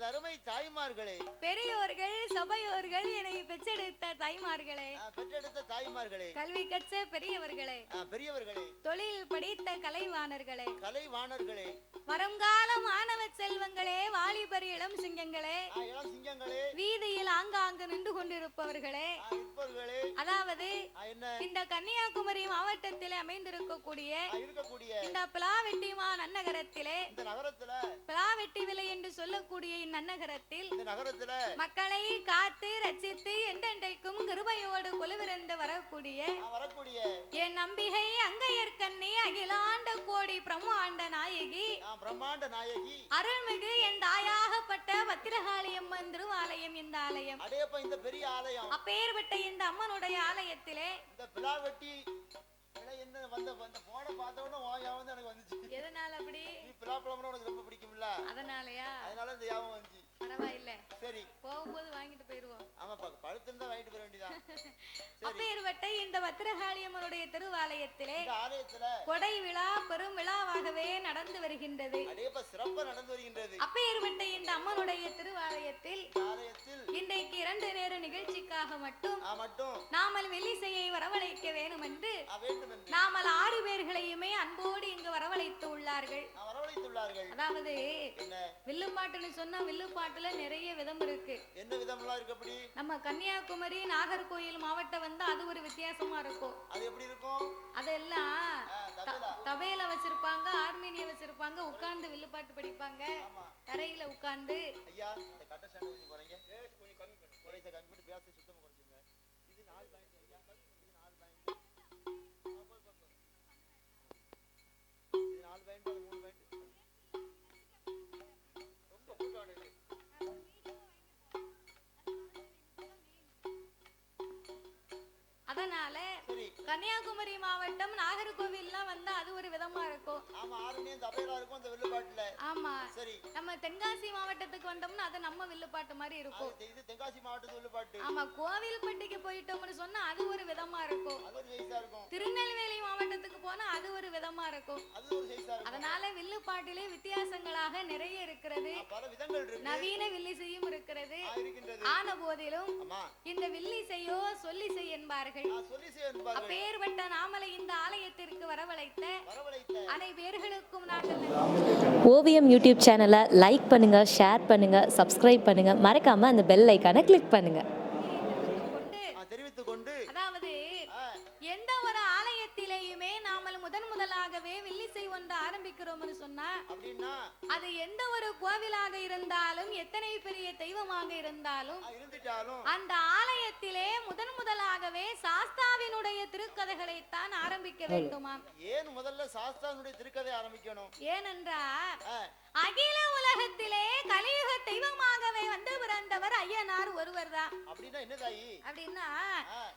அருமை தாய்மார்களே, பெரியோர்கள், சபையோர்கள், என்னை பெற்றெடுத்த தாய்மார்களே, பெற்றெடுத்த தாய்மார்களே, கல்வி கற்ற பெரியவர்களே, பெரியவர்களே, தொழில் படித்த கலைவாணர்களே, கலைவாணர்களே, வருங்கால மாணவ செல்வங்களே, வாலிபர் இளம் சிங்கங்களே, இளம் சிங்கங்களே, வீதியில் ஆங்காங்கு நின்று கொண்டிருப்பவர்களே, அதாவது இந்த கன்னியாகுமரி மாவட்டத்தில் அமைந்திருக்கக்கூடிய இந்த பிளாவெட்டிமா நன்னகரத்திலே, இந்த நகரத்துல பிளாவெட்டி விலை என்று சொல்லக்கூடிய இந்நகரத்தில் மக்களை காத்து ரட்சித்து என்றென்றைக்கும் கிருபையோடு கொலுவிருந்து வரக்கூடிய என் நம்பிகை அங்கையர்கண்ணி அகிலாண்ட கோடி பிரம்மாண்ட நாயகி அருள்மிகு என் தாயாகப்பட்ட பத்திரகாளி அம்மன் திருவாலயம். இந்த ஆலயம் இந்த பெரிய ஆலயம், அப்பேற்பட்ட இந்த அம்மனுடைய ஆலயத்திலே இந்த பிளாவெட்டி எதனால அப்படி ரொம்ப பிடிக்கும்ல, அதனாலயா? அதனால இந்த ஞாபகம் வந்துச்சு. பரவாயில்ல, சரி, போகும்போது வாங்கிட்டு போயிருவோம். ஆமாப்பா, பழுத்திருந்தா வாங்கிட்டு போயிட வேண்டியதான். அப்பேற்பட்ட இந்த பத்திரகாளியம்மனுடைய திருவாலயத்திலே கொடை விழா பெரும் விழாவாகவே நடந்து வருகின்றது. சிறப்பா நடந்து வருகின்றது. அப்பேற்பட்ட இந்த அம்மனுடைய திருவாலயத்தில் இன்றைக்கு 2 நேர நிகழ்ச்சிக்காக மட்டும் நாமல் வெள்ளிசையை வரவழைக்க வேண்டும் என்று நாமல் 6 பேர்களையுமே அன்போடு இங்கு வரவழைத்து உள்ளார்கள். அதாவது வில்லுப்பாட்டுன்னு சொன்னா வில்லுப்பாட்டுல நிறைய விதம் இருக்கு. என்ன விதம்லாம் இருக்கு? அப்படி நம்ம கன்னியாகுமரி நாகர்கோயில் மாவட்டம் வந்து அது ஒரு வித்தியாசமா இருக்கும். அது எப்படி இருக்கும்? அதெல்லாம் தபையில வச்சிருப்பாங்க, ஆர்மீனியம் வச்சிருப்பாங்க, உட்கார்ந்து வில்லுப்பாட்டு படிப்பாங்க, தரையில உட்கார்ந்து. ஐயா, இந்த கட்ட ஸ்டாண்ட் கொஞ்சம் போறீங்க, கொஞ்சம் கம்மி பண்ணு, குறைச்ச கம்மி பண்ணி பேச சுத்தமா குறைச்சுங்க. இது 4 பாயிண்ட் ஐயா, இது 4 பாயிண்ட், இது 4 பாயிண்ட், 3 பாயிண்ட். ரொம்ப கூட்டாடு. அதனால கன்னியாகுமரி மாவட்டம் நாகர்கோவில்லாம் வந்தா அது ஒரு விதமா இருக்கும். ஆமா, ஆர்மீனியம் தபையில இருக்கும் அந்த வில்லுப்பாட்டுல. ஆமா, சரி. நம்ம தென்காசி மாவட்டத்துக்கு வந்தோம்னா அது நம்ம வில்லுப்பாட்டு மாதிரி இருக்கும். இது தென்காசி மாவட்டத்து வில்லுப்பாட்டு. ஆமா, கோவில்பட்டிக்கு போயிட்டோம்னு சொன்னா அது ஒரு விதமா இருக்கும். அது ஒரு சைஸா இருக்கும். திருநெல்வேலி மாவட்டத்துக்கு போனா அது ஒரு விதமா இருக்கும். அது ஒரு சைஸா இருக்கும். அதனால வில்லுப்பாட்டிலே வித்தியாசங்களாக நிறைய இருக்கிறது. பல விதங்கள் இருக்கு. நவீன வில்லிசையும் இருக்கிறது. ஆன போதிலும் இந்த வில்லிசையோ சொல்லிசை என்பார்கள். அப்பேற்பட்ட நாமலை இந்த ஆலயத்திற்கு வரவழைத்த அனைவர்களுக்கும் நாங்கள் ஓவியம் யூடியூப் சேனலை லைக் பண்ணுங்க, ஷேர் பண்ணுங்க, சப்ஸ்கிரைப் பண்ணுங்க, மறக்காம அந்த பெல் ஐகானை கிளிக் பண்ணுங்க. அதாவது எந்த ஒரு ஆலயத்திலேயுமே நாமல் முதலாகவே வில்லிசை ஒன்று ஆரம்பிக்கிறோம்னு சொன்னா அது எந்த ஒரு கோவிலாக இருந்தாலும் எத்தனை பெரிய தெய்வமாக இருந்தாலும் அந்த ஆலயத்திலே முதலாகவே சாஸ்தாவினுடைய திருக்கதைகளை தான் ஆரம்பிக்க வேண்டுமாம். ஏன் முதல்ல சாஸ்தாவினுடைய திருக்கதை ஆரம்பிக்கணும்? ஏனென்றால் அகில உலகத்திலே கலியுக தெய்வமாகவே வந்து பிறந்தவர் ஐயனார் ஒருவர் தான். அப்படின்னா என்ன தாயி? அப்படின்னா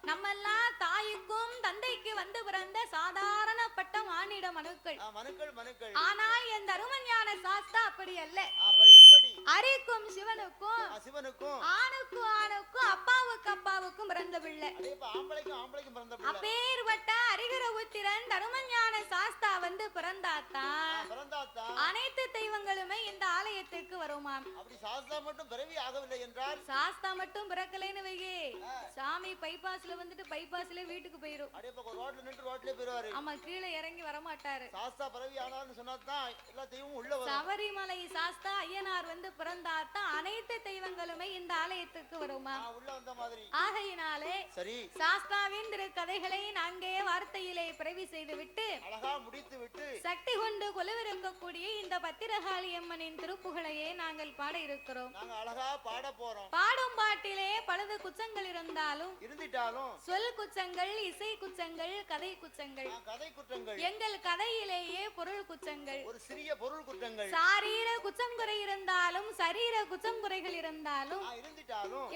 நம்ம எல்லாம் தாய்க்கும் தந்தைக்கு வந்து பிறந்த சாதாரணப்பட்ட மானிட மனுக்கள். ஆனால் என் தருமஞான சாஸ்தா அப்படி அல்ல. அரிக்கும் சிவனுக்கும் ஆணுக்கும் அப்பாவுக்கும் பிறந்த பிள்ளை. அப்பேற்பட்ட அரிகர உத்திரன் தருமஞான சாஸ்தா வந்து பிறந்தாத்தான் அனைத்து தெய்வங்களுமே இந்த ஆலயத்துக்கு வருமாம். அப்படி சாஸ்தா மட்டும் பிறவி ஆகவில்லை என்றால், சாஸ்தா மட்டும் பிறக்கலைன்னு வையே, சாமி பைபாஸ்ல வந்துட்டு பைபாஸ்ல வீட்டுக்கு போயிரும். ரோட்ல நின்று ரோட்லயே போயிடுவாரு. ஆமா, கீழே இறங்கி வர மாட்டாரு. சாஸ்தா பிறவி ஆனான்னு சொன்னாதான் எல்லா தெய்வமும் உள்ள வரும். சபரிமலை சாஸ்தா ஐயனார் வந்து பிறந்தாதான் அனைத்து தெய்வங்களுமே இந்த ஆலயத்துக்கு வருமா, உள்ள வந்த மாதிரி. ஆகையினாலே சரி, சாஸ்தாவின் திருக்கதைகளை நாங்கே வார்த்தையிலே பிறவி செய்து விட்டு அழகா முடித்து விட்டு சக்தி கொண்டு கொலுவிருக்கக்கூடிய இந்த பத்திரகாளி அம்மனின் திருப்புகளையே நாங்கள் பாட இருக்கிறோம். நாங்க அழகா பாட போறோம். பாடும் பாட்டிலே பலது குச்சங்கள் இருந்தாலும் சொல் குச்சங்கள், இசை குச்சங்கள், கதை குச்சங்கள், எங்கள் கதையிலேயே பொருள் குச்சங்கள், ஒரு சிறிய பொருள் குற்றங்கள், சாரீர குச்சம் குறை இருந்தாலும் சரீர குச்சம் குறைகள் இருந்தாலும்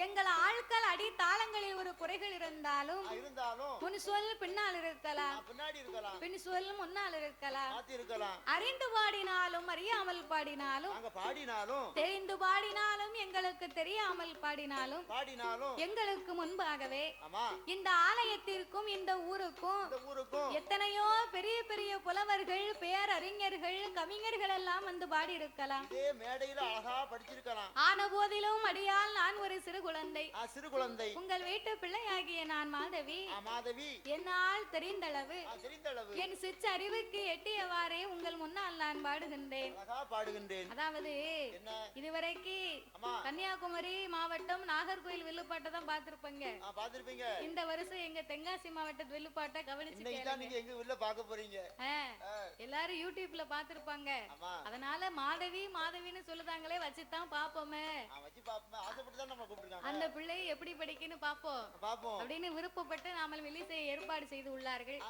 எங்கள் ஆட்கள் அடி தாளங்களில் ஒரு குறைகள் இருந்தாலும் முன் சொல் பின்னால் இருக்கலாம், பின் சொல் முன்னால் இருக்கலாம். அறிந்து பாடினாலும் அறியாமல் பாடினாலும் தெரிந்து பாடினாலும் எங்களுக்கு தெரியாமல் பாடினாலும் எங்களுக்கு முன்பாகவே இந்த ஆலயத்திற்கும் இந்த ஊருக்கும் எத்தனையோ பெரிய பெரிய புலவர்கள், பேரறிஞர்கள், கவிஞர்கள் எல்லாம் வந்து பாடி இருக்கலாம். ஆன போதிலும் அடியால் நான் ஒரு சிறு குழந்தை. உங்கள் வீட்டு பிள்ளையாகிய நான் மாதவி. என்னால் தெரிந்தளவு என் சிற்றறிவுக்கு எட்டியவாறே உங்கள் முன்னால் நான் பாடுகின்றேன். அதாவது இதுவரைக்கு கன்னியாகுமரி மாவட்டம் நாகர்கோயில் வில்லுப்பாட்டை தான் பார்த்திருப்பீங்க. இந்த வருஷம் எங்க தென்காசி மாவட்ட வில்லுப்பாட்டை கவனிச்சு எல்லாரும் யூடியூப்ல பாத்திருப்பாங்க. அதனால மாதவி மாதவின்னு சொல்லுதாங்களே, வச்சுதான் பாப்போமே, அந்த பிள்ளை எப்படி படிக்கன்னு பாப்போம் அப்படின்னு விருப்பப்பட்டு நாம வெளியே ஏற்பாடு செய்து உள்ளார்கள்.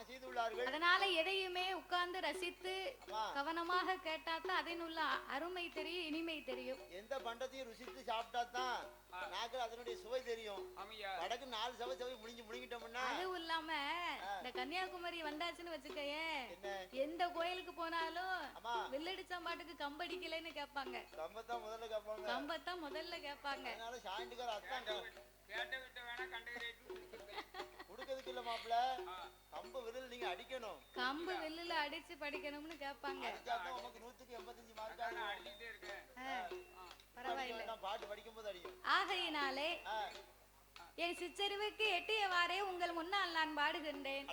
அதனால எதையுமே உட்கார்ந்து ரசித்து கவனமாக கேட்டாதான் அதனுள்ள அருமை தெரியும், இனிமை தெரியும். எந்த பண்டத்தையும் ருசித்து சாப்பிட்டாதான் அதனுடைய சுவை தெரியும். வடக்கு 4 சவை முடிஞ்சிட்டோம்னா அதுவும் இல்லாம இந்த கன்னியாகுமரி வந்தாச்சுன்னு வச்சுக்கேன், எந்த கோயிலுக்கு போனாலும் வெள்ளடிச்சா பாட்டுக்கு கம்படிக்கலைன்னு கேட்பாங்க. கம்பத்தான் முதல்ல கேட்பாங்க. கம்பு வெள்ளுல அடிச்சு படிக்கணும்னு கேட்பாங்க. ஆகையினாலே என் சிற்றறிவுக்கு எட்டியவாறே உங்கள் முன்னால் நான் பாடுகின்றேன்.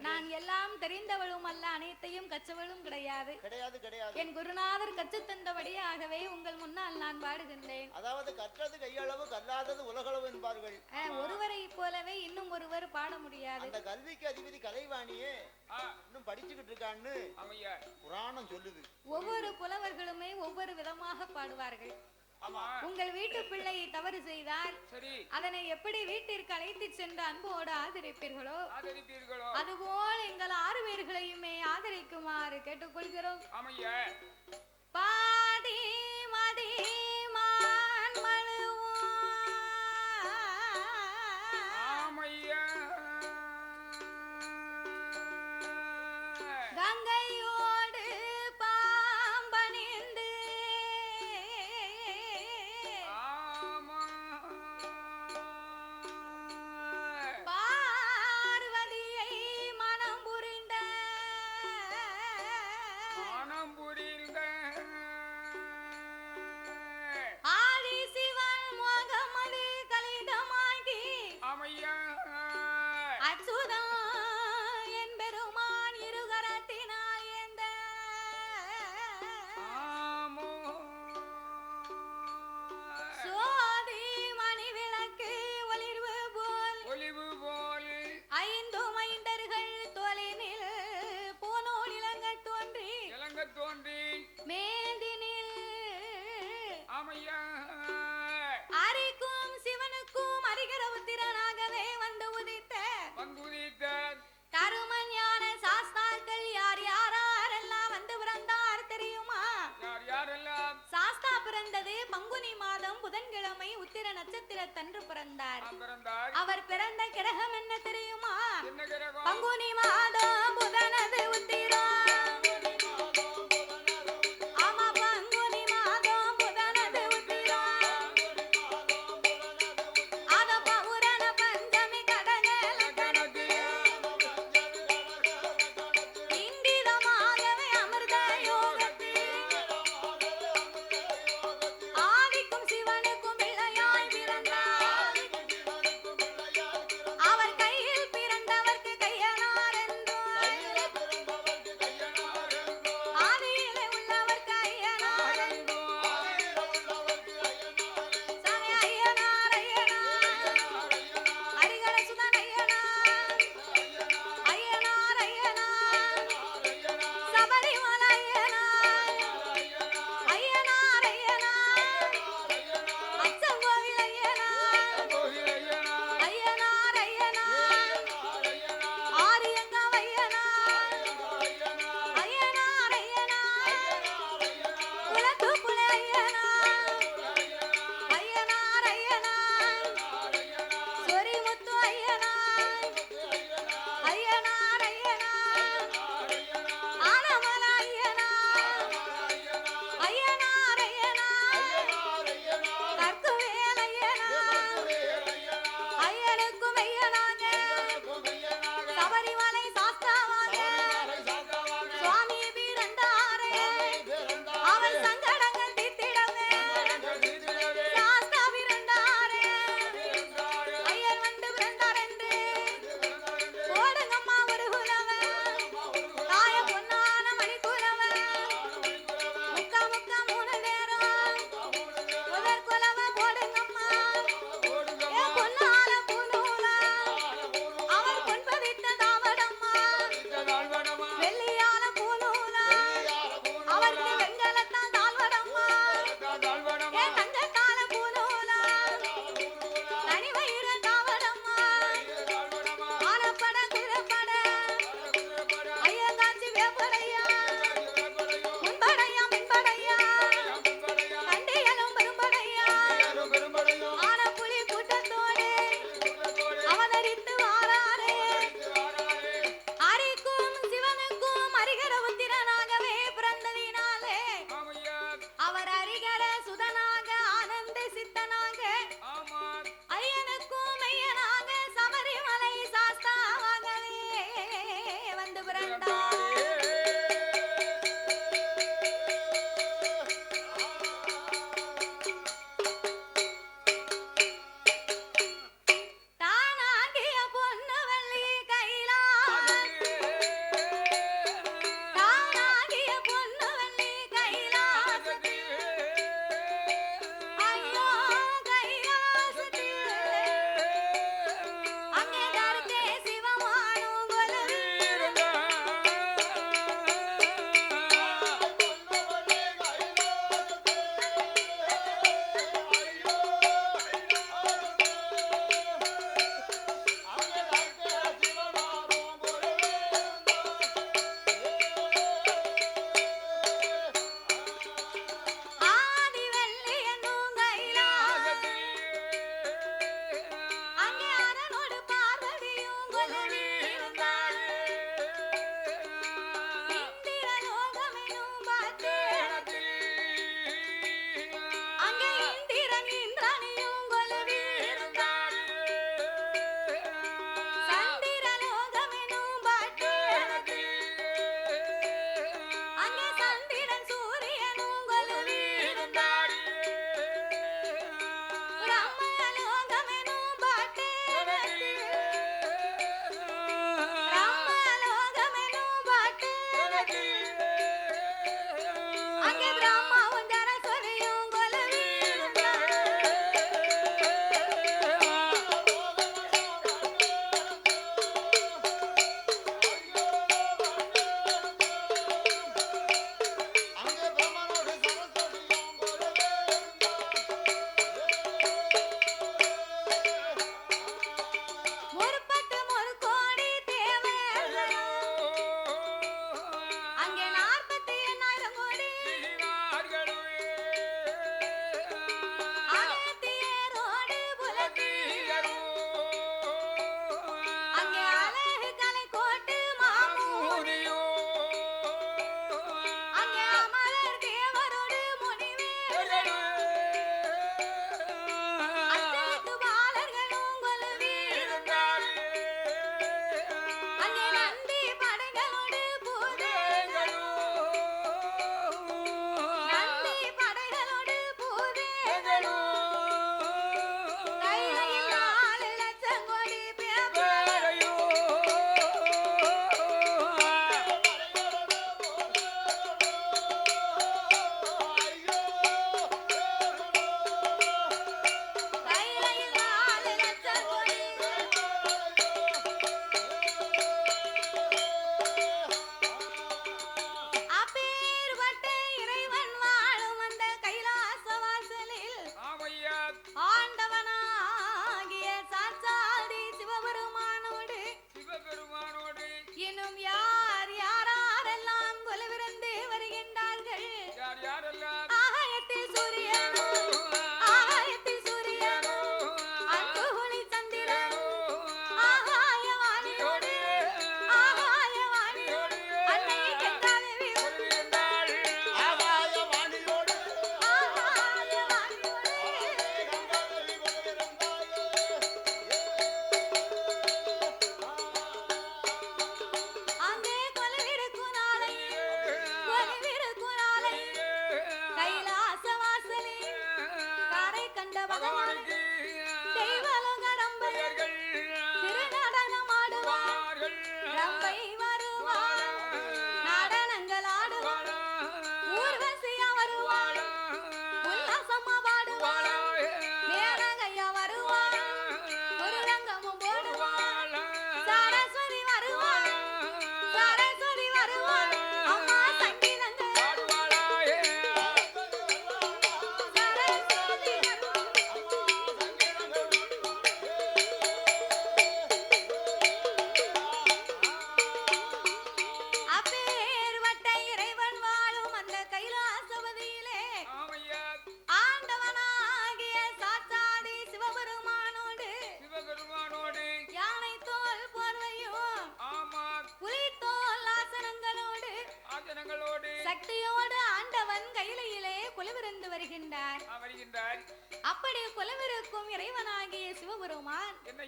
நான் எல்லாம் தெரிந்தவளும் அல்ல, அனைத்தையும் கற்றவளும் கிடையாது. என் குருநாதர் கற்றுத் தந்தபடியாகவே உங்கள் முன்னால் நான் பாடுகின்றேன். அதாவது கற்றது கையளவு, கல்லாதது உலகளவு என்பார்கள். ஒருவரை போலவே இன்னும் ஒருவர் பாட முடியாது. அந்த கல்விக்கு அதிபதி கலைவாணியே இன்னும் படிச்சுக்கிட்டு இருக்கான்னு புராணம் சொல்லுது. ஒவ்வொரு புலவர்களுமே ஒவ்வொரு விதமாக பாடுவார்கள். உங்கள் வீட்டு பிள்ளை தவறு செய்தால் அதனை எப்படி வீட்டிற்கு அழைத்து சென்று அன்போடு ஆதரிப்பீர்களோ அதுபோல் எங்கள் 6 பேர்களையுமே ஆதரிக்குமாறு கேட்டுக்கொள்கிறோம். பாதி மதி மான் கங்கையோடு பாம்பணிந்து பார்வதியை மனம் புரிந்த ஆதி சிவன் முகமது கலிதமாகி அச்சுதம் என் பெருமான் இருகரத்தினால் ஏந்த சோதி மணி விளக்கு ஒளிர்வு போல் 5 மைந்தர்கள் தோளினில் பூநூல் இளங்கத் தோன்றி மேதினில் அரிக்கும் சிவனுக்கும் அறிகிற உத்திரனாகவே வந்து உதித்த கருமஞான சாஸ்தாக்கள் யார் யாரெல்லாம் வந்து பிறந்தார் தெரியுமா? சாஸ்தா பிறந்தது பங்குனி மாதம் புதன்கிழமை உத்திர நட்சத்திரத்தன்று பிறந்தார். அவர் பிறந்த கிரகம் என்ன தெரியுமா? பங்குனி மாதம் புதனது உத்திரம். ஆமா, பங்குனி மாதம் புதனது உத்திரம். அத பௌரண பஞ்சமி கடகலக்கணக்கு இந்திதமாகவே அமிர்த யோகத்தில் ஆதிக்கும் சிவனுக்கும் பிள்ளையாய் பிறந்தார். அவர் கையில் பிறந்தவர்க்கு கையனார் என்று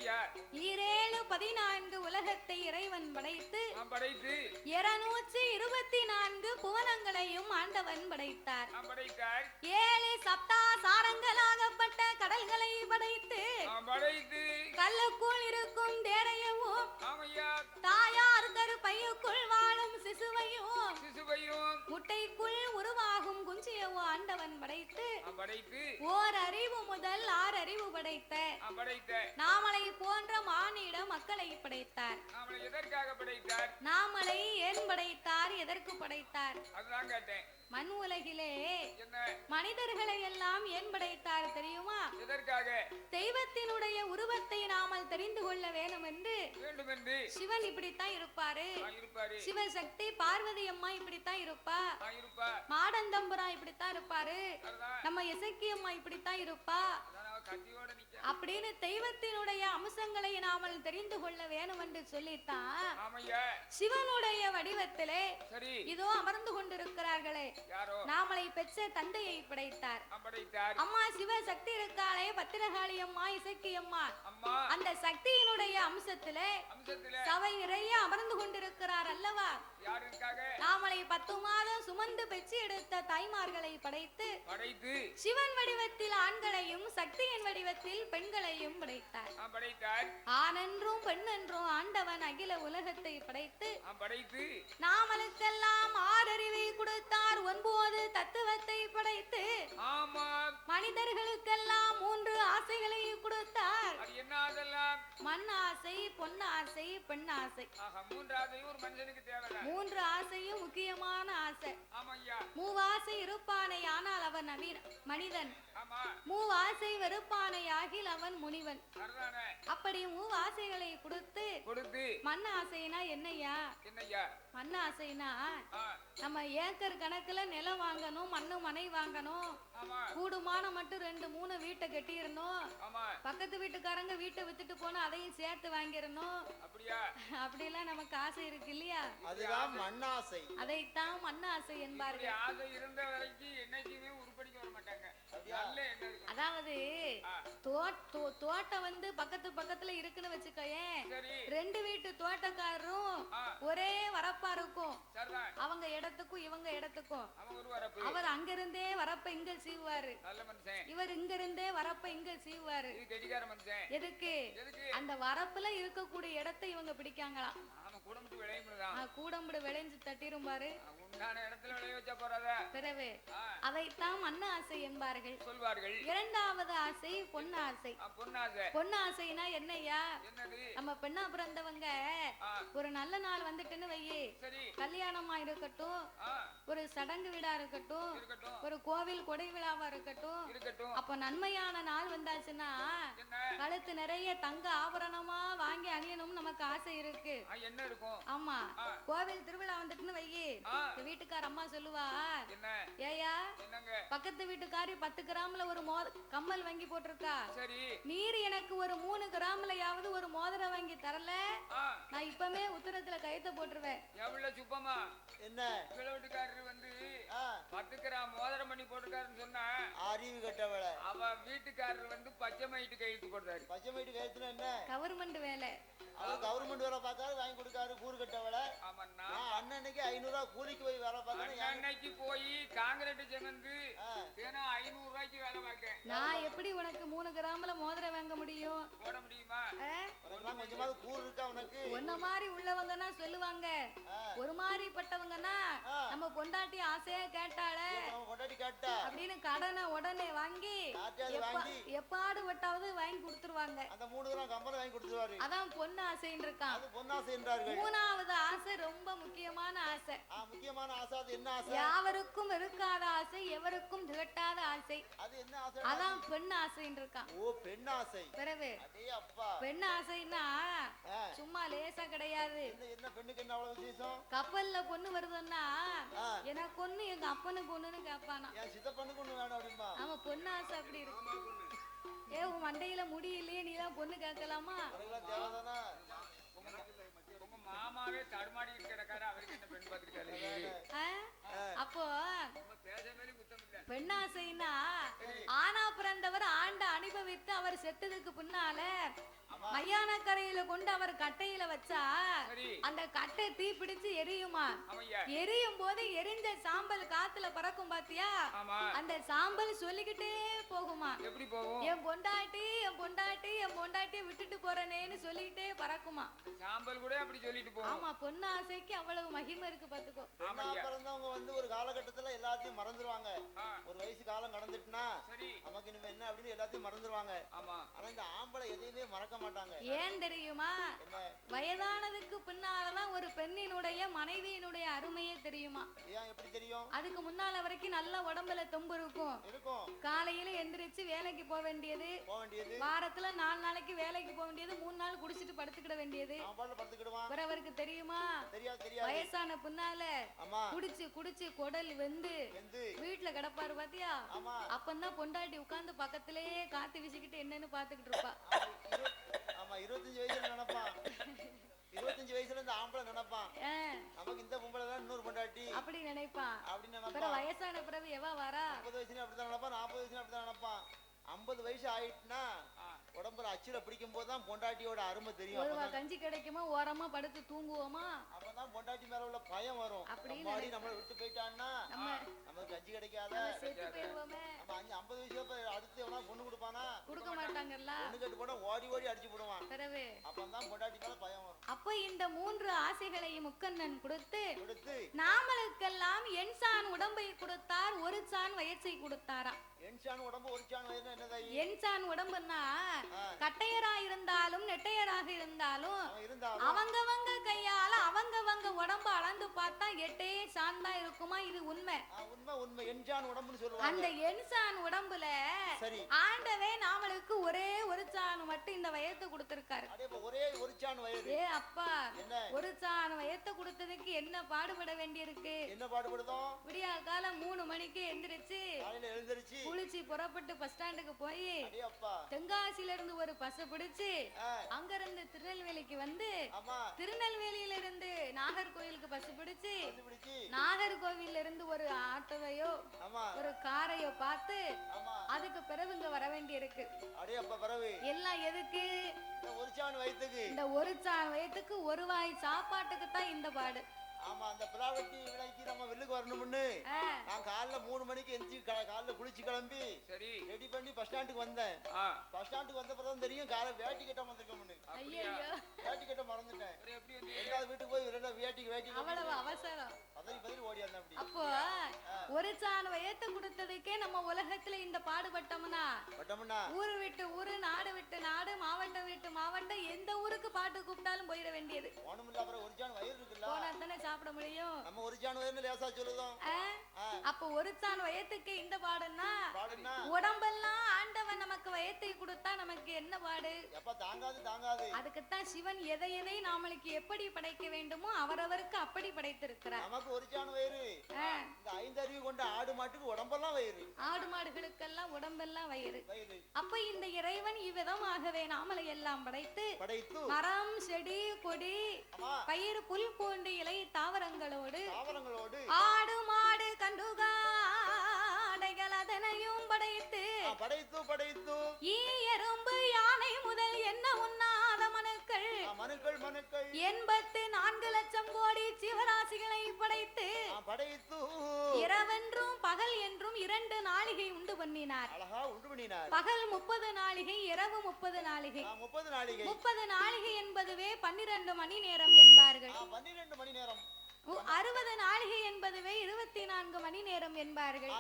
என்னய்யா? 14 உலகத்தை இறைவன் படைத்து 224 புவனங்களையும் ஆண்டவன் படைத்தார். 7 சப்தாசாரங்களாகப்பட்ட கடல்களை படைத்து கல்லுக்குள் இருக்கும் தேரையவும் தாயார் கருப்பையுக்குள் வாழும் சிசுவையும் முட்டைக்குள் உருவாகும் குஞ்சியவும் ஆண்டவன் படைத்து ஓர் அறிவு முதல் 6 அறிவு படைத்த நாமலை போன்ற மானிட மக்களை படைத்தார். நாமலை ஏன் படைத்தார், எதற்கு படைத்தார்? மண் உலகிலே மனிதர்களை எல்லாம் ஏன் படைத்தார் தெரியுமா? தெய்வத்தினுடைய உருவத்தை நாமல் தெரிந்து கொள்ள வேண்டும் என்று. சிவன் இப்படித்தான் இருப்பாரு, சிவசக்தி பார்வதி அம்மா இப்படித்தான் இருப்பா, மாடந்தம்புரா இப்படித்தான் இருப்பாரு, நம்ம இசக்கி அம்மா இப்படித்தான் இருப்பா அப்படின்னு தெய்வத்தினுடைய அம்சங்களை நாமல் தெரிந்து கொள்ள வேணும் என்று சொல்லித்தான் சிவனுடைய வடிவத்திலே இதோ அமர்ந்து கொண்டிருக்கிறார்களே நாமலை பெற்ற தந்தையை படைத்தார். அம்மா சிவசக்தி இருக்காளே, பத்திரகாளி அம்மா, இசக்கி அம்மா, அந்த சக்தியினுடைய அம்சத்திலே சபை நிறைய அமர்ந்து கொண்டிருக்கிறார் அல்லவா? நாமலை 10 மாதம் சுமந்து பெற்று எடுத்த தாய்மார்களை படைத்து சிவன் வடிவத்தில் ஆண்களையும் சக்தியின் வடிவத்தில் பெண்களையும் படைத்தார். ஆணென்றும் பெண்ணென்றும் ஆண்டவன் அகில உலகத்தை படைத்து நாமலுக்கெல்லாம் 6 அறிவை கொடுத்தார். 9 தத்துவத்தை படைத்து மனிதர்களுக்கெல்லாம் 3 ஆசைகளை கொடுத்தார். மண் ஆசை, பொன்னாசை, பெண்ணாசை. 3 ஆசையும் முக்கியமான ஆசை. மூவாசை இருப்பானை ஆனால் அவன் மனிதன், மூவாசை வெறுப்பானை ஆகில் அவன் முனிவன். அப்படி மூவாசைகளை கொடுத்து மண் ஆசைனா என்னையா? மண் ஆசைனா நம்ம ஏக்கர் கணக்குல நிலம் வாங்கணும், மண்ணு மனை வாங்கணும், கூடுமான மட்டும் 2-3 வீட்டை கட்டிடணும், பக்கத்து வீட்டுக்காரங்க வீட்டை வித்துட்டு போனா அதையும் சேர்த்து வாங்கிடணும். அப்படிலாம் நமக்கு ஆசை இருக்கு இல்லையா? அதுதான் மண் ஆசை. அதைத்தான் மண் ஆசை என்பார்கள். அதாவது தோட்டம் வந்து பக்கத்துல இருக்குன்னு வச்சுக்கோயேன், 2 வீட்டு தோட்டக்காரரும் ஒரே வரப்பா இருக்கும். அவங்க இடத்துக்கும் இவங்க இடத்துக்கும் அவர் அங்கிருந்தே வரப்ப இங்க சீவாரு, இவர் இங்க இருந்தே வரப்ப இங்க சீவாரு. எதுக்கு? அந்த வரப்புல இருக்கக்கூடிய இடத்தை இவங்க பிடிக்காங்களாம். கூடம்புடு விளைஞ்சு தட்டிரும் பாரு. பிறகு அதைத்தான் மண்ண ஆசை என்பார்கள். 2வது ஆசை பொன்னாசை. பொன்னாசைனா என்னையா? நம்ம பெண்ணா பிறந்தவங்க ஒரு நல்ல நாள் வந்துட்டுன்னு வையே, கல்யாணமா இருக்கட்டும், ஒரு சடங்கு விழா இருக்கட்டும், ஒரு கோவில் கொடை விழாவா இருக்கட்டும், அப்ப நன்மையான நாள் வந்தாச்சுன்னா கழுத்து நிறைய தங்க ஆபரணமா வாங்கி அணியணும் நமக்கு ஆசை இருக்கு. ஆமா, கோவில் திருவிழா வந்துட்டுன்னு வையே, வீட்டுக்கார அம்மா சொல்லுவா, ஏயா பக்கத்து வீட்டுக்காரி 10 கிராம்ல ஒரு கம்மல் வாங்கி போட்டிருக்கா, நீர் எனக்கு ஒரு 3 கிராம்லயாவது ஒரு மோதிரம் வாங்கி தரல, நான் இப்பவே உத்தரத்துல கையெழுத்து போட்டுருவேன். என்ன வீட்டுக்காரர் வந்து 10 கிராம் மோதிரம் பண்ணி போட்டுருக்காருன்னு சொன்னா அறிவு கட்டவள. அவ வீட்டுக்காரர் வந்து பச்சை மயிட்டு கையெழுத்து போடுறாரு. பச்சை மயிட்டு கையெழுத்துனா என்ன? கவர்மெண்ட் வேலை. அவர் கவர்மெண்ட் வேலை பார்க்காரு, வாங்கி கொடுக்காரு கூறு கட்டவள. அண்ணன்னைக்கு 500 ரூபாய் கூலிக்கு போய் வேலை பார்க்கணும். அன்னைக்கு போய் காங்கிரீட் செமந்து 500 ரூபாய்க்கு வேலை பார்க்க நான் எப்படி உனக்கு 3 கிராம்ல மோதிரம் வாங்க முடியும்? போட முடியுமா? கொஞ்சமாவது கூறு இருக்கா உனக்கு? ஒன்ன மாதிரி உள்ளவங்கன்னா சொல்லுவாங்க, ஒரு மாதிரி பட்டவங்கன்னா நம்ம பொண்டாட்டி ஆசையா கேட்டாளே அப்படின்னு கடனை உடனே வாங்கி எப்பாடு வட்டாவது வாங்கி கொடுத்துருவாங்க. அந்த 3 கிராம் கம்பளம் வாங்கி கொடுத்துருவாரு. அதான் பொண்ணு ஆசைன்னு இருக்கான். அது பொண்ணு ஆசை என்றார்கள். 3வது ஆசை ரொம்ப முக்கியமான ஆசை. முக்கியமான ஆசை. அது என்ன ஆசை? யாவருக்கும் இருக்காத ஆசை, எவருக்கும் திகட்டாத ஆசை. அது என்ன ஆசை? அதான் பெண் ஆசைன்னு இருக்கான். ஓ, பெண் ஆசை. பிறகு பெண் ஆசைன்னா சும்மா லேசா கிடையாது. என்ன பெண்ணுக்கு என்ன அவ்வளவு விசேஷம்? கப்பல்ல பொண்ணு வருதுன்னா எனக்கு ஒண்ணு எங்க அப்பனுக்கு ஒண்ணுன்னு கேட்பானா. என் சித்தப்பனுக்கு ஒண்ணு வேணும் அப்படிமா. ஆமா, பொண்ணு ஆசை அப்படி இருக்கு. உன் மண்டையில முடி இல்லையே, நீதான் பொண்ணு கேட்கலாமா? உங்க மாமாவே தடுமாடி கிடக்காரு, அவருக்கு என்ன பெண் பார்த்திருக்காரு? அப்போ பெண்ணாசைன்னா ஆனா பிறந்தவர் ஆண்ட அனுபவித்து அவர் செத்ததுக்கு பின்னால மயான கரையில கொண்டு அவர் கட்டையில வச்சா அந்த கட்டை தீ பிடிச்சு எரியுமா? எரியும் போது எரிஞ்ச சாம்பல் காத்துல பறக்கும் பாத்தியா? அந்த சாம்பல் சொல்லிக்கிட்டே போகுமா? எப்படி போகும்? என் பொண்டாட்டி என் பொண்டாட்டி என் பொண்டாட்டியை விட்டுட்டு போறேனேன்னு சொல்லிக்கிட்டே பறக்குமா? சாம்பல் கூட அப்படி சொல்லிட்டு போகும். ஆமா, பொண்ணு ஆசைக்கு அவ்வளவு மகிமை இருக்கு பாத்துக்கோ. பிறந்தவங்க வந்து ஒரு காலகட்டத்துல எல்லாத்தையும் மறந்துடுவாங்க. ஒரு வயசு காலம் கடந்துட்டுனா நமக்கு இனிமே என்ன அப்படின்னு எல்லாத்தையும் மறந்துடுவாங்க. ஆனா இந்த ஆம்பளை எதையுமே மறக்க மாட்டாங்க. ஏன் தெரியுமா? வயதானதுக்கு பின்னாலதான் ஒரு பெண்ணினுடைய மனைவியினுடைய அருமையே தெரியுமா? ஏன் எப்படி தெரியும்? அதுக்கு முன்னால வரைக்கும் நல்ல உடம்புல தெம்பு இருக்கும். காலையில எந்திரிச்சு வேலைக்கு போக வேண்டியது, வாரத்துல 4 நாளைக்கு வேலைக்கு போக வேண்டியது, 3 நாள் குடிச்சிட்டு படுத்துக்கிட வேண்டியது. அவருக்கு தெரியுமா? வயசான பின்னால குடிச்சு குடிச்சு குடல் வெந்து வீட்டுல கிடப்பாரு பாத்தியா? அப்பந்தான் பொண்டாட்டி உட்கார்ந்து பக்கத்திலேயே காத்து வீசிக்கிட்டு என்னன்னு பாத்துக்கிட்டு இருப்பா. 25 வயசுல நினைப்பான். 25 வயசுல இந்த ஆம்பளை நினைப்பான் நமக்கு இந்த பொம்பளை தான் இன்னொரு பொண்டாட்டி அப்படி நினைப்பான். அப்புறம் வயசான பிறகு எவா வரா? 30 வயசுல அப்படிதான் நினைப்பான், 40 வயசுல அப்படிதான் நினைப்பான். 50 வயசு ஆயிட்டுனா உடம்புல அச்சுல பிடிக்கும் போதுதான் பொண்டாட்டியோட அருமை தெரியும். ஒருவா கஞ்சி கிடைக்குமா, ஓரமா படுத்து தூங்குவோமா, அப்பதான் பொண்டாட்டி மேல உள்ள பயம் வரும். அப்படி நம்மள விட்டு போயிட்டான்னா நமக்கு கஞ்சி கிடைக்காத செத்து போயிடுவோமே. நம்ம 50 வயசுல அடுத்து எவனா பொண்ணு கொடுப்பானா? கொடுக்க மாட்டாங்கல்ல. பொண்ணு கேட்டு போனா ஓடி ஓடி அடிச்சு போடுவான். அப்பதான் பொண்டாட்டி மேல பயம் வரும். அப்ப இந்த 3 ஆசைகளையும் முக்கண்ணன் கொடுத்து நாமளுக்கெல்லாம் எண்சான் உடம்பை கொடுத்தார், ஒரு சான் வயற்சை கொடுத்தாராம். எண்சான் உடம்பு ஒரு சான் வயது என்னது? எண்சான் உடம்புன்னா கட்டையரா இருந்தாலும் நெட்டையராக இருந்தாலும் அவங்கவங்க கையால அவங்கவங்க உடம்பு அளந்து பார்த்தா 8 சான் தான் இருக்குமா? இது உண்மை. உண்மை. எண்சான் உடம்புன்னு சொல்லுவாங்க. அந்த எண்சான் உடம்புல ஆண்டவே நாமளுக்கு ஒரே ஒரு சான் மட்டும் இந்த வயத்தை கொடுத்திருக்காரு. ஒரே ஒரு சான் வயது. அப்பா, ஒரு சான் வயத்தை கொடுத்ததுக்கு என்ன பாடுபட வேண்டியிருக்கு? என்ன பாடுபடுதோம்? விடியா காலம் 3 மணிக்கு எந்திரிச்சு குளிச்சு புறப்பட்டு பஸ் ஸ்டாண்டுக்கு போய் தென்காசியில இருந்து ஒரு பஸ் பிடிச்சு அங்க இருந்து திருநெல்வேலிக்கு வந்து திருநெல்வேலியில இருந்து நாகர்கோவிலுக்கு பஸ் பிடிச்சு நாகர்கோவில்ல இருந்து ஒரு ஆட்டோவையோ ஒரு காரையோ பார்த்து அதுக்கு பிறகு இங்க வர வேண்டி இருக்கு. எல்லாம் எதுக்கு? இந்த ஒரு சான் வயிற்றுக்கு ஒரு வாய் சாப்பாட்டுக்கு தான் இந்த பாடு. ஆமா, அந்த பிராவட்டி விலைக்கு நம்ம வெள்ளுக்கு வரணும்னு நான் காலைல 3 மணிக்கு எந்திரிச்சு காலைல குளிச்சு கிளம்பி ரெடி பண்ணி பஸ் ஸ்டாண்டுக்கு வந்தேன். பஸ் ஸ்டாண்டுக்கு வந்த பிறகு தெரியும் காலை வேட்டி கட்ட வந்திருக்கோம்னு. வேட்டி கட்ட மறந்துட்டேன். எல்லாரும் வீட்டுக்கு போய் வேட்டி அவ்வளவு அவசரம் பதறி ஓடி வந்தேன். அப்படி அப்போ ஒரு சான் வயத்தை கொடுத்ததுக்கே நம்ம உலகத்துல இந்த பாடுபட்டோம்னா ஊரு விட்டு ஊரு, நாடு விட்டு நாடு, மாவட்டம் விட்டு மாவட்டம், எந்த ஊருக்கு பாட்டு கூப்பிட்டாலும் போயிட வேண்டியது. அப்புறம் ஒரு சான் வயிறு இருக்குல்ல, போனா தானே சாப்பிட முடியும். நம்ம ஒரு சான் வயிறு லேசா சொல்லுதோம். அப்ப ஒரு சான் வயத்துக்கு இந்த பாடுன்னா உடம்பெல்லாம் ஆண்டவன் நமக்கு வயத்தை கொடுத்தா நமக்கு என்ன பாடு? தாங்காது. அதுக்குத்தான் சிவன் எதை நாமளுக்கு எப்படி படைக்க வேண்டுமோ அவரவருக்கு அப்படி படைத்திருக்கிறார். நமக்கு ஒரு சான் வயிறு. இந்த 5 அறிவு கொண்ட ஆடு மாட்டுக்கு உடம்பெல்லாம் வயிறு. ஆடு மாடுகளுக்கெல்லாம் உடம்பெல்லாம் வயிறு. அப்ப இந்த இறைவன் இவ்விதமாகவே நாமளை எல்லாம் படைத்து மரம், செடி, கொடி, பயிர், புல் போன்ற இலை தாவரங்களோடு ஆடு மாடு கண்டுகாடைகள் அதனையும் படைத்து எறும்பு யானை முதல் என்ன உண்ணாத மனுக்கள் 84 லட்சம் கோடி ஜீவராசிகளை படைத்து இரவென்றும் பகல் என்றும் 2 நாளிகை உண்டு பண்ணினார். பகல் 30 நாளிகை, இரவு 30 நாளிகை. 30 நாளிகை என்பதுவே 12 மணி நேரம் என்பார்கள். 12 மணி நேரம். 60 நாளிகை என்பதுவே 24 மணி நேரம் என்பார்கள்.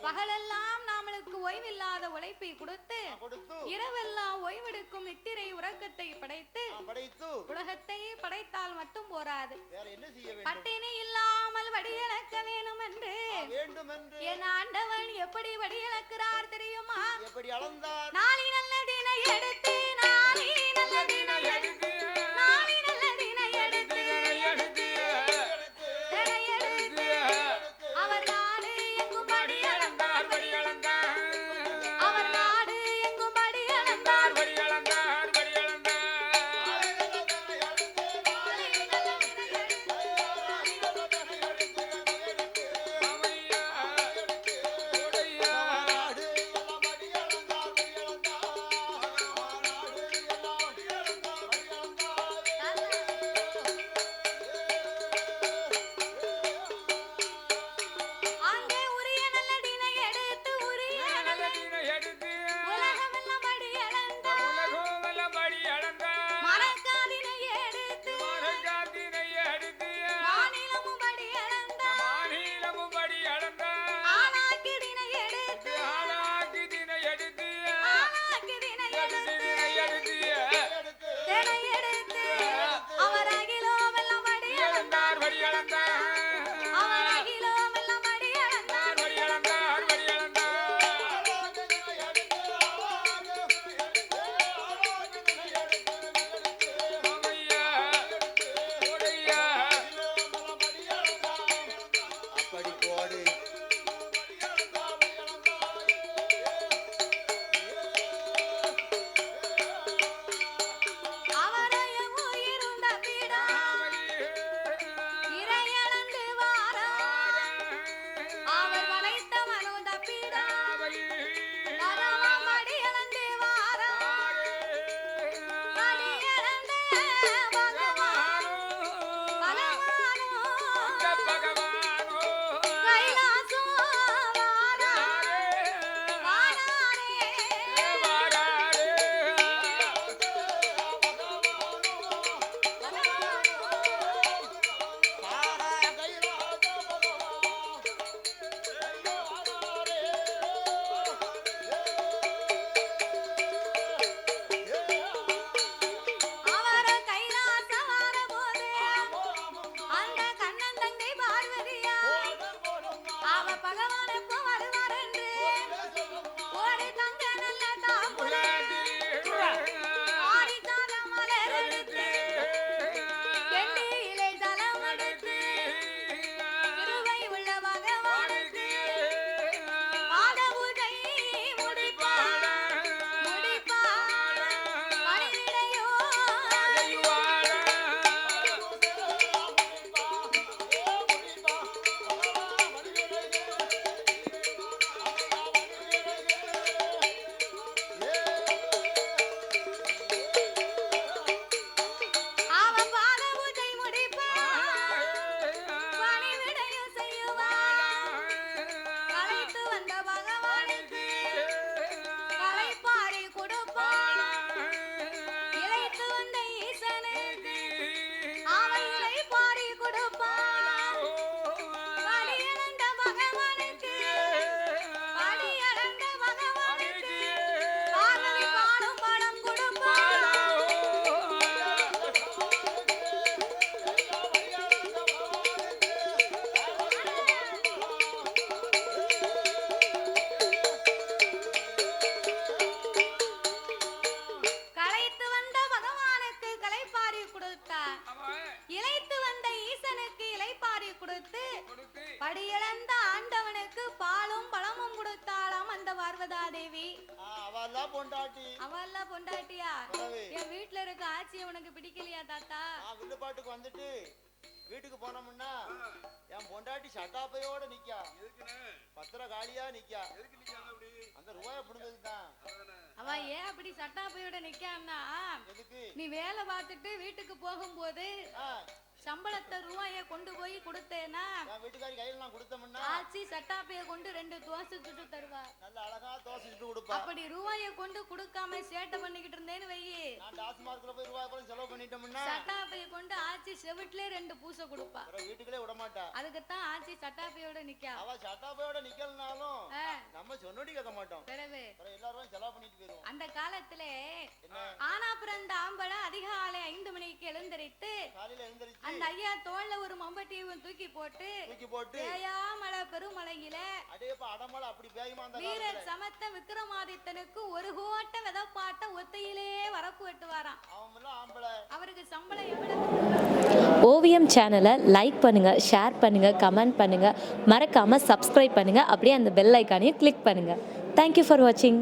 பகலெல்லாம் நாமளுக்கு ஓய்வில்லாத உழைப்பை கொடுத்து இரவெல்லாம் ஓய்வெடுக்கும் நித்திரை உறக்கத்தை படைத்து உலகத்தை படைத்தால் மட்டும் போராது, பட்டினி இல்லாமல் வடியளக்க வேணும் என்று என் ஆண்டவன் எப்படி வடியளக்கிறார் தெரியுமா? நாளை நல்ல தினை எடுத்து நாளை நல்ல தினை எடுத்து நாளை நல்ல தினை எடுத்து அவர் நாடு எங்கும் படி அளந்தார் அவர் நாடு எங்கும் படி அளந்தார் படியிழந்த ஆண்டவனுக்கு பாலும் பழமும் கொடுத்தாளாம் அந்த பார்வதா தேவி. அவெல்லாம் பொண்டாட்டியா? என் வீட்டுல இருக்க ஆட்சி உனக்கு பிடிக்கலையா தாத்தா? வில்லுப்பாட்டுக்கு வந்துட்டு வீட்டுக்கு போனோம்னா என் பொண்டாட்டி சட்டாப்பையோட நிக்கா, பத்திர காலியா நிக்கா. அந்த ரூபாய புடுங்கதுதான். அவ ஏன் அப்படி சட்டாப்பையோட நிக்கான்னா, நீ வேலை பார்த்துட்டு வீட்டுக்கு போகும்போது சம்பளத்தை ரூபாய கொண்டு போய் கொடுத்தேனா வீட்டுக்காரி கையில நான் கொடுத்தோம்னா ஆச்சி சட்டாப்பைய கொண்டு 2 தோசை சுட்டு தருவா. நல்ல அழகா தோசை சுட்டு கொடுப்பா. அப்படி ரூபாய கொண்டு கொடுக்காம சேட்டை பண்ணிக்கிட்டு இருந்தேன்னு வையி, நான் டாஸ்மார்க்ல போய் ரூபாய் கூட செலவு பண்ணிட்டோம்னா சட்டாப்பைய கொண்டு ஆச்சி செவிட்ல 2 பூசை கொடுப்பா. வீட்டுக்குள்ளே விட மாட்டா. அதுக்கு தான் ஆச்சி சட்டாப்பையோட நிக்கா. அவ சட்டாப்பையோட நிக்கலனாலும் நம்ம சொன்னடி கேட்க மாட்டோம். எல்லாரும் செலவு பண்ணிட்டு போயிடுவோம். அந்த காலத்துல ஆனா பிறந்த ஆம்பளை அதிகாலை 5 மணிக்கு எழுந்திரித்து காலையில எழுந்திரிச்சு அந்த ஐயா தோள்ல ஒரு மம்பட்டியும் தூக்கி போட்டு பேயாமலை பெருமலையில அடமலை அப்படி வீரர் சமத்த விக்ரமாதித்தனுக்கு ஒரு கோட்ட விதப்பாட்ட ஒத்தையிலே வரப்பு வெட்டுவாராம். அவருக்கு சம்பளம் எவ்வளவு? ஓவியம் சேனலை லைக் பண்ணுங்கள், ஷேர் பண்ணுங்கள், கமெண்ட் பண்ணுங்கள், மறக்காமல் சப்ஸ்கிரைப் பண்ணுங்கள், அப்படியே அந்த பெல் ஐக்கானையும் கிளிக் பண்ணுங்கள். தேங்க்யூ ஃபார் வாட்சிங்.